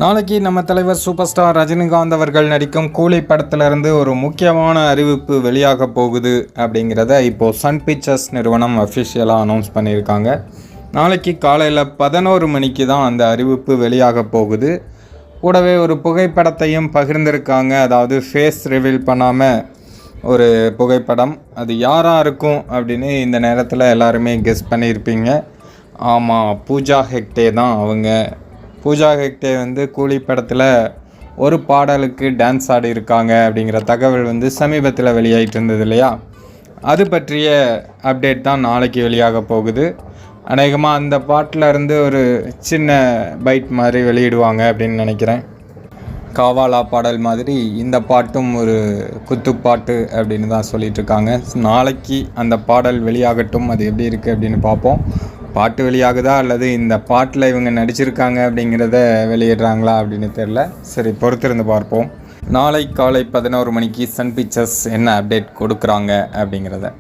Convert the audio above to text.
நாளைக்கு நம்ம தலைவர் சூப்பர் ஸ்டார் ரஜினிகாந்த் அவர்கள் நடிக்கும் கூலி படத்திலிருந்து ஒரு முக்கியமான அறிவிப்பு வெளியாக போகுது அப்படிங்கிறத இப்போது சன் பிக்சர்ஸ் நிறுவனம் அஃபிஷியலாக அனௌன்ஸ் பண்ணியிருக்காங்க. நாளைக்கு காலையில் 11 மணிக்கு தான் அந்த அறிவிப்பு வெளியாக போகுது. கூடவே ஒரு புகைப்படத்தையும் பகிர்ந்திருக்காங்க. அதாவது ஃபேஸ் ரிவீல் பண்ணாமல் ஒரு புகைப்படம். அது யாராக இருக்கும் அப்படின்னு இந்த நேரத்தில் எல்லாருமே கெஸ் பண்ணியிருப்பீங்க. ஆமாம், பூஜா ஹெக்டே தான் அவங்க. பூஜா ஹெக்டே கூலி படத்தில் ஒரு பாடலுக்கு டான்ஸ் ஆடி இருக்காங்க அப்படிங்கிற தகவல் சமீபத்தில் வெளியாகிட்டு இருந்தது இல்லையா? அது பற்றிய அப்டேட் தான் நாளைக்கு வெளியாக போகுது. அநேகமாக அந்த பாட்டில் இருந்து ஒரு சின்ன பைட் மாதிரி வெளியிடுவாங்க அப்படின்னு நினைக்கிறேன். காவாலா பாடல் மாதிரி இந்த பாட்டும் ஒரு குத்துப்பாட்டு அப்படின்னு தான் சொல்லிகிட்ருக்காங்க. நாளைக்கு அந்த பாடல் வெளியாகட்டும். அது எப்படி இருக்குது அப்படின்னு பார்ப்போம். பாட்டு வெளியாகுதா அல்லது இந்த பாட்டில் இவங்க நடிச்சிருக்காங்க அப்படிங்கிறத வெளியிடுறாங்களா அப்படின்னு தெரில. சரி, பொறுத்திருந்து பார்ப்போம். நாளை காலை 11 மணிக்கு சன் பிக்சர்ஸ் என்ன அப்டேட் கொடுக்குறாங்க அப்படிங்கிறத.